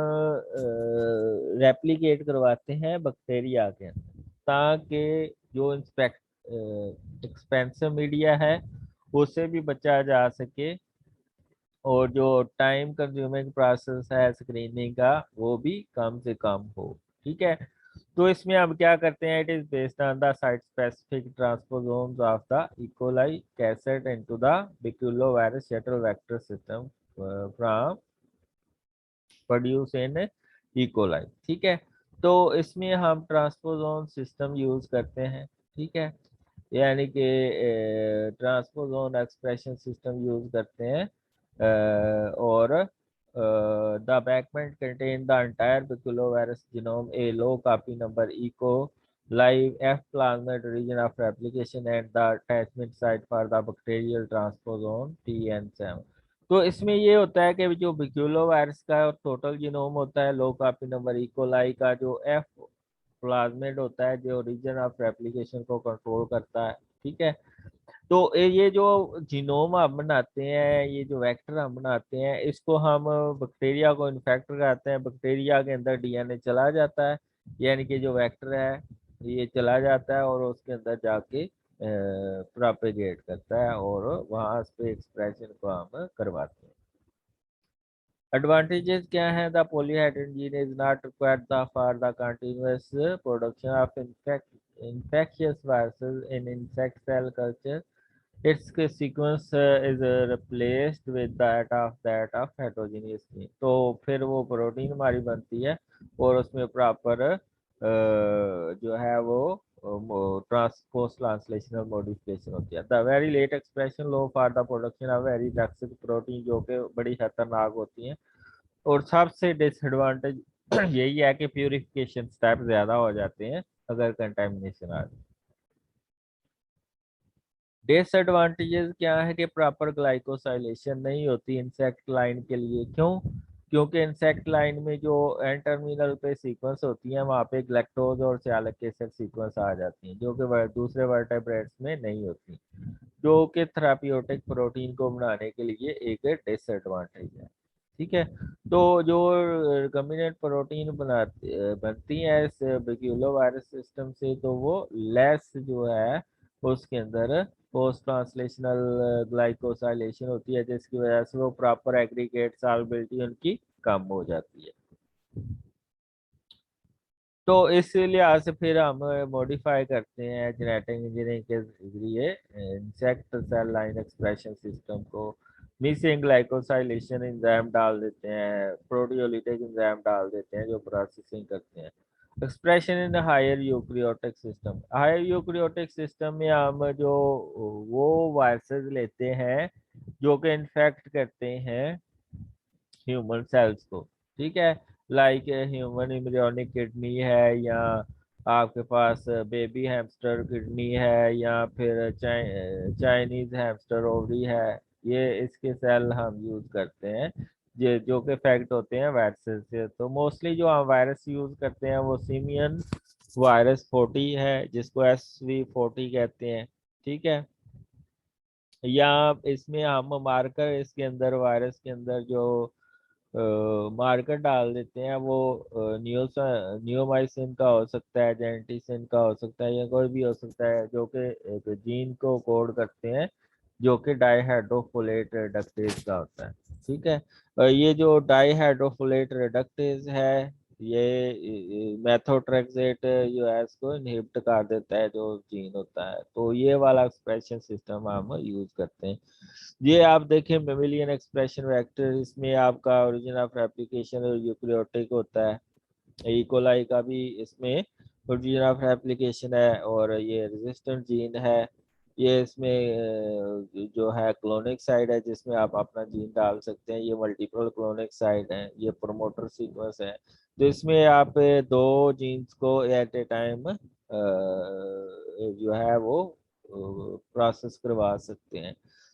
रेप्लिकेट करवाते हैं बैक्टीरिया के अंदर, ताकि जो इंस्पेक्ट एक्सपेंसिव मीडिया है उससे भी बचा जा सके और जो टाइम कंज्यूमिंग प्रोसेस है स्क्रीनिंग का वो भी कम से कम हो। ठीक है, तो इसमें हम क्या करते हैं, it is based on the site specific transposons of the E coli cassette into the baculovirus shuttle vector system from produce in E coli. ठीक है, तो इसमें हम ट्रांसपोसोम सिस्टम यूज करते हैं। ठीक है, यानी कि ट्रांसपोसोन एक्सप्रेशन सिस्टम यूज करते हैं, और the bacmid contain the entire baculovirus genome a low copy number E coli F plasmid region of replication and the attachment site for the bacterial transposon TN7। तो इसमें ये होता है कि जो बिक्यूलो वायरस का टोटल जीनोम होता है लो कॉपी नंबर इकोलाई का जो एफ प्लाज्मिड होता है जो रीजन ऑफ रेप्लिकेशन को कंट्रोल करता है। ठीक है, तो ये जो जीनोम हम बनाते हैं, ये जो वेक्टर हम बनाते हैं, इसको हम बैक्टीरिया को इन्फेक्ट कराते हैं, बैक्टीरिया के अंदर DNA चला जाता है, यानी कि जो वेक्टर है ये चला जाता है और उसके अंदर जाके प्रोपेगेट करता है और वहां पे एक्सप्रेशन को हम करवाते हैं। एडवांटेजेस क्या है, the polyhedron gene is not required for the continuous production of infectious viruses in insect cell culture। its sequence is replaced with that of heterogeneous gene। तो फिर वो प्रोटीन हमारी बनती है और उसमें प्रॉपर जो है वो पोस्ट ट्रांसलेशनल मॉडिफिकेशन होती है। The very late expression low for the production of very toxic protein जो कि बड़ी खतरनाक होती हैं। और सबसे डिसएडवांटेज यही है कि प्यूरिफिकेशन स्टेप ज्यादा हो जाते हैं अगर कंटेमिनेशन आ जाए। डिसएडवांटेजेस क्या है कि प्रॉपर ग्लाइकोसाइलेशन नहीं होती इंसेक्ट लाइन के लिए। क्यों? क्योंकि इंसेक्ट लाइन में जो एंड टर्मिनल पे सीक्वेंस होती है वहाँ पे लैक्टोज और सियालिक एसिड सीक्वेंस आ जाती हैं, जो कि दूसरे वर्टेब्रेट्स में नहीं होती, जो कि थेराप्यूटिक प्रोटीन को बनाने के लिए एक डिसएडवांटेज है। ठीक है। तो जो रिकम्बिनेंट प्रोटीन बनती है इस बेक्यूलो वायरस सिस्टम से, तो वो लेस जो है उसके अंदर पोस्ट ट्रांसलेशनल ग्लाइकोसाइलेशन होती है, जिसकी वजह से वो प्रॉपर एग्रीगेट सॉल्युबिलिटी उनकी कम हो जाती है। तो इस लिहाज से फिर हम मॉडिफाई करते हैं जेनेटिक इंजीनियरिंग के जरिए insect cell line expression system को। मिसिंग ग्लाइकोसाइलेशन एंजाइम डाल देते हैं, प्रोटियोलिटिक एंजाइम डाल देते हैं जो प्रोसेसिंग करते हैं। Expression in higher eukaryotic system. Higher eukaryotic system में हम जो वो वायरसेस लेते हैं जो कि इन्फेक्ट करते हैं ह्यूमन सेल्स को। ठीक है। लाइक ह्यूमन एम्ब्रियोनिक किडनी है, या आपके पास बेबी हैमस्टर किडनी है, या फिर चाइनीज हैमस्टर ओवरी है। ये इसके सेल हम यूज करते हैं ये जो कि इफेक्ट होते हैं वायरसेस से। तो मोस्टली जो हम वायरस यूज करते हैं वो सिमियन वायरस 40 है, जिसको SV40 कहते हैं। ठीक है। या इसमें हम मार्कर इसके अंदर वायरस के अंदर जो मार्कर डाल देते हैं वो नियोमाइसिन का हो सकता है, जेंटिसिन का हो सकता है, या कोई भी हो सकता है, जो कि एक जीन को कोड करते हैं जो कि डाईहाइड्रोफोलेट रिडक्टेज का होता है। ठीक है। ये जो डाईहाइड्रोफोलेट रिडक्टेज है ये मेथोट्रेक्सेट यूएस को इनहिबिट कर देता है जो जीन होता है। तो ये वाला एक्सप्रेशन सिस्टम हम यूज करते हैं। ये आप देखें मेमिलियन एक्सप्रेशन वेक्टर, इसमें आपका ओरिजिन ऑफ रेप्लिकेशन और यूक्रियोटिक होता है। इकोलाई का भी इसमें ओरिजिन ऑफ रेप्लिकेशन है, और ये रेजिस्टेंट जीन है। ये इसमें जो है क्लोनिक साइड है जिसमें आप अपना जीन डाल सकते हैं। ये मल्टीपल क्लोनिक साइड है, ये प्रोमोटर सीक्वेंस है। तो इसमें आप दो जीन्स को एट ए टाइम जो है वो प्रोसेस करवा सकते हैं।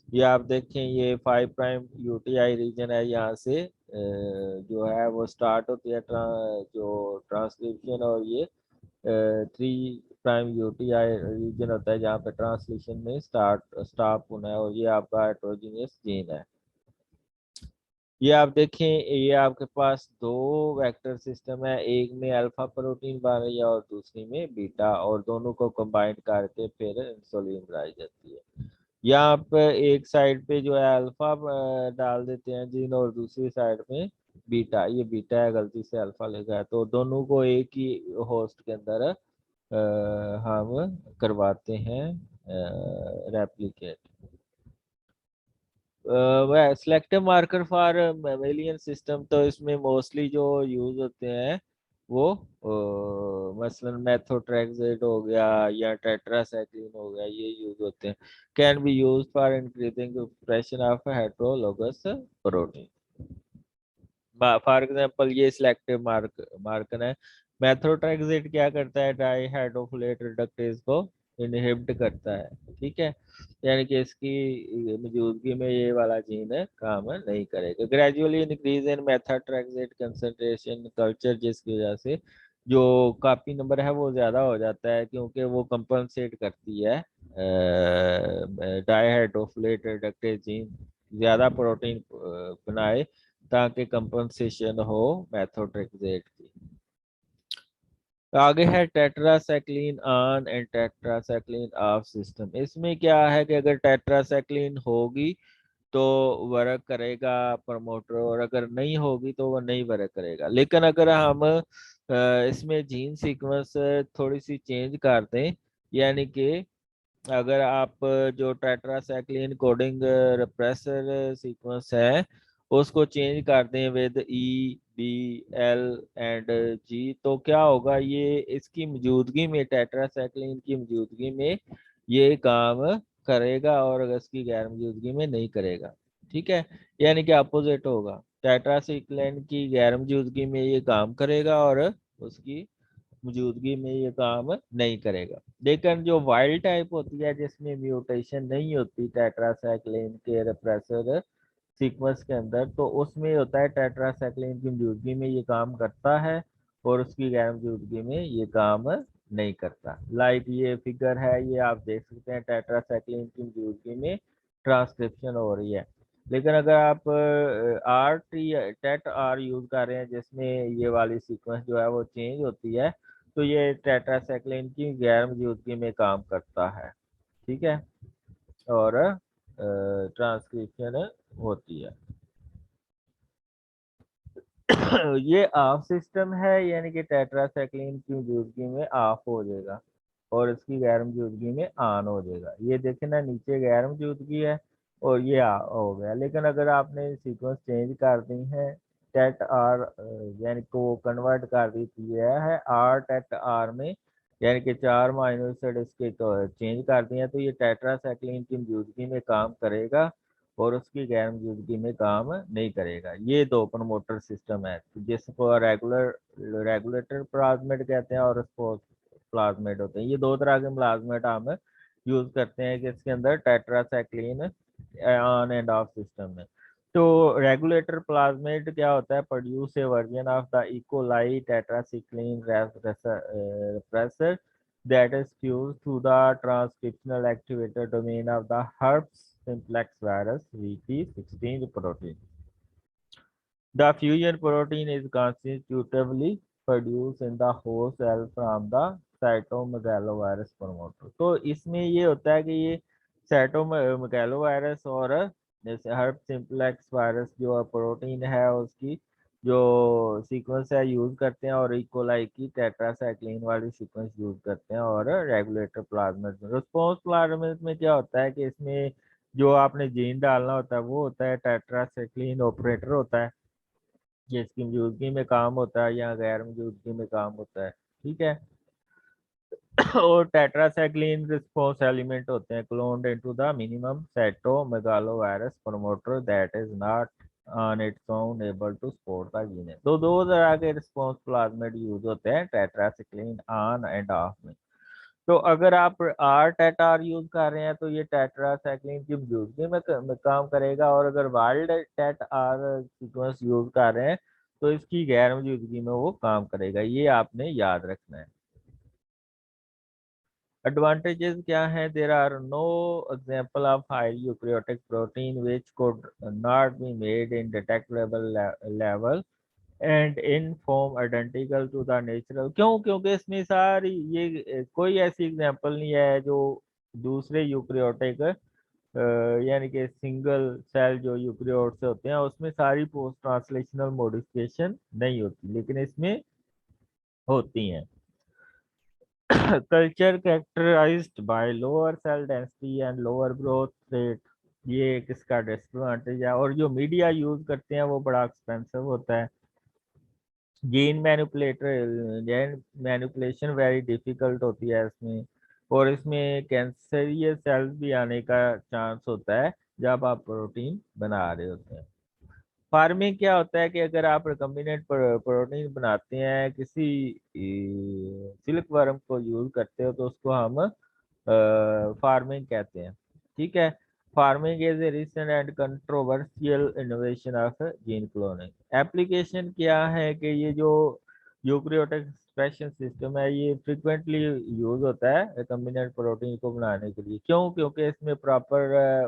ये आप देखें ये 5' UTI रीजन है, यहाँ से जो है वो स्टार्ट होती है जो ट्रांसक्रिप्शन, और ये 3' UTI रीजन होता है जहाँ पे ट्रांसलेशन में स्टॉप होना है, और ये आपका हेटेरोजेनियस जीन है। ये आप देखें ये आपके पास दो वेक्टर सिस्टम है, एक में अल्फा प्रोटीन बन रही है और दूसरी में बीटा, और दोनों को कंबाइन करके फिर इंसुलिन बनाई जाती है। यहाँ पे एक साइड पे जो है अल्फा डाल देते हैं जीन, और दूसरी साइड में बीटा। ये बीटा है, गलती से अल्फा लिखा है। तो दोनों को एक ही होस्ट के अंदर हम करवाते हैं रेप्लिकेट। वह selective marker for mammalian system, तो इसमें मोस्टली जो यूज होते हैं वो मसलन मेथोट्रेक्सेट हो गया या टेट्रासाइक्लिन हो गया, ये यूज होते हैं। Can be use for increasing expression of heterologous protein. For example ये सिलेक्टिव मार्कर है। मेथोट्रेक्सेट क्या करता है, डाईहाइड्रोफोलेट रिडक्टेज को इनहिबिट करता है। ठीक है। यानी कि इसकी मौजूदगी में ये वाला जीन काम नहीं करेगा। Gradually increase in methotrexate concentration culture, जिसकी वजह से जो कॉपी नंबर है वो ज्यादा हो जाता है, क्योंकि वो कंपनसेट करती है डाईहाइड्रोफोलेट रिडक्टेज जीन ज्यादा प्रोटीन बनाए, ताकि कंपनसेशन हो मेथोट्रेक्सेट की। आगे है tetracycline on and tetracycline of system. इसमें क्या है कि अगर टेट्रासाइक्लिन होगी तो वर्क करेगा प्रमोटर, और अगर नहीं होगी तो वो नहीं वर्क करेगा। लेकिन अगर हम इसमें जीन सीक्वेंस थोड़ी सी चेंज कर दें, यानी कि अगर आप जो टेट्रासाइक्लिन कोडिंग रेप्रेसर सीक्वेंस है उसको चेंज कर दें विद EBL एंड G, तो क्या होगा, ये इसकी मौजूदगी में टेट्रासाइक्लिन की मौजूदगी में ये काम करेगा, और अगर इसकी गैर मौजूदगी में नहीं करेगा। ठीक है। यानी कि अपोजिट होगा, टेट्रासाइक्लिन की गैर मौजूदगी में ये काम करेगा और उसकी मौजूदगी में ये काम नहीं करेगा। लेकिन जो वाइल्ड टाइप होती है जिसमें म्यूटेशन नहीं होती टेट्रासाइक्लिन के रेप्रेसर सीक्वेंस के अंदर, तो उसमें होता है टेट्रासाइक्लिन की मौजूदगी में ये काम करता है और उसकी गैर मौजूदगी में ये काम नहीं करता। लाइक ये फिगर है, ये आप देख सकते हैं टेट्रासाइक्लिन की मौजूदगी में ट्रांसक्रिप्शन हो रही है। लेकिन अगर आप R T tet R use कर रहे हैं जिसमें ये वाली सीक्वेंस जो है वो चेंज होती है, तो ये टेट्रासाइक्लिन की गैर मौजूदगी में काम करता है। ठीक है, और ट्रांसक्रिप्शन होती है। ये ऑफ सिस्टम है, यानी कि टेट्रासाइक्लिन की मौजूदगी में ऑफ हो जाएगा और इसकी गैर मौजूदगी में ऑन हो जाएगा। ये देखें ना, नीचे गैर मौजूदगी है और ये हो गया। लेकिन अगर आपने सीक्वेंस चेंज कर दी है टेट आर, यानी को कन्वर्ट कर दी है आर टेट आर में, यानी कि 4 माइनस इसके तो चेंज कर दिए, तो ये टेट्रासाइक्लिन की मौजूदगी में काम करेगा और उसकी गैर मौजूदगी में काम नहीं करेगा। ये दो प्रमोटर सिस्टम है जिसको रेगुलेटर प्लाज्मिड कहते हैं और स्पोर्स प्लाज्मिड होते हैं। ये दो तरह के प्लाज्मिड हम यूज करते हैं कि इसके अंदर tetracycline on end of system में। तो रेगुलेटर प्लाज्मिड क्या होता है, produce a version of the E coli tetracycline repressor that is fused to the transcriptional activator domain of the herpes simplex virus VP16 protein. The fusion protein is constitutively produced in the host cell from the cytomegalovirus promoter. तो इसमें ये होता है कि ये cytomegalovirus और जैसे हर्प simplex virus जो प्रोटीन है उसकी जो सीक्वेंस है यूज करते हैं और इकोलाई की टेट्रासाइक्लिन वाली सीक्वेंस यूज करते हैं। और रेगुलेटर प्लाज्मिड में, रिस्पॉन्स प्लाज्मिड में क्या होता है कि इसमें जो आपने जीन डालना होता है वो होता है टेट्रासाइक्लिन ऑपरेटर होता है, जिसकी मौजूदगी में काम होता है या गैर मौजूदगी में काम होता है। ठीक है। और टेट्रासाइक्लिन रिस्पॉन्स एलिमेंट होते हैं cloned into the minimum cytomegalovirus promoter that is not on its own able to support the gene. तो दो तरह के रिस्पॉन्स प्लाज्मिड यूज होते हैं टेट्रासाइक्लिन ऑन एंड ऑफ में। तो अगर आप आर टेट आर यूज कर रहे हैं तो ये टेट्रासाइक्लिन की मौजूदगी में काम करेगा, और अगर wild tet R sequence use कर रहे हैं तो इसकी गैर मौजूदगी में वो काम करेगा। ये आपने याद रखना है। एडवांटेजेस क्या है, there are no example of high eukaryotic protein which could not be made in detectable level and in form identical to the natural. क्यों? क्योंकि इसमें सारी ये कोई ऐसी एग्जांपल नहीं है जो दूसरे यूक्रियोटिक यानी कि सिंगल सेल जो यूक्रियोट्स होते हैं उसमें सारी पोस्ट ट्रांसलेशनल मॉडिफिकेशन नहीं होती, लेकिन इसमें होती हैं। Culture characterised by lower cell density and lower growth rate, ये एक इसका डिसएडवांटेज है। और जो मीडिया यूज करते हैं वो बड़ा एक्सपेंसिव होता है। जीन मैनिपुलेशन वेरी डिफिकल्ट होती है इसमें, और इसमें कैंसरियस सेल्स भी आने का चांस होता है जब आप प्रोटीन बना रहे होते हैं। फार्मिंग क्या होता है कि अगर आप रिकम्बिनेंट प्रोटीन बनाते हैं किसी सिल्क वर्म को यूज करते हो तो उसको हम फार्मिंग कहते हैं। ठीक है। Farming is a recent and controversial innovation of gene cloning. Application क्या है कि ये जो यूक्रियोटिक एक्सप्रेशन सिस्टम है ये फ्रिक्वेंटली यूज होता है रिकम्बिनेंट प्रोटीन को बनाने के लिए। क्यों? क्योंकि इसमें प्रॉपर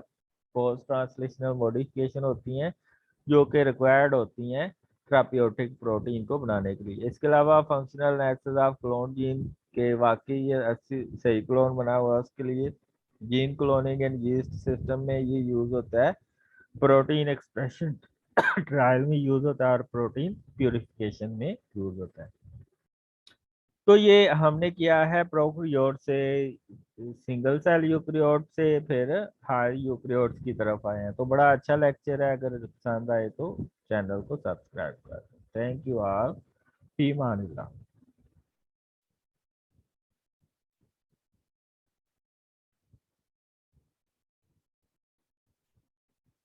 पोस्ट ट्रांसलेशनल मॉडिफिकेशन होती हैं जो कि रिक्वायर्ड होती हैं थेराप्यूटिक प्रोटीन को बनाने के लिए। इसके अलावा functional analysis of clone gene के वाकई ये अच्छी सही क्लोन बना हुआ है उसके लिए gene cloning and yeast system में ये यूज होता है। प्रोटीन एक्सप्रेशन ट्रायल में यूज होता है और प्रोटीन प्यूरिफिकेशन में यूज होता है। तो ये हमने किया है प्रोकैरियोट से सिंगल सेल यूकैरियोट से फिर हाई यूकैरियोट्स की तरफ आए हैं। तो बड़ा अच्छा लेक्चर है, अगर पसंद आए तो चैनल को सब्सक्राइब कर। थैंक यू ऑल, फी मान अल्लाह।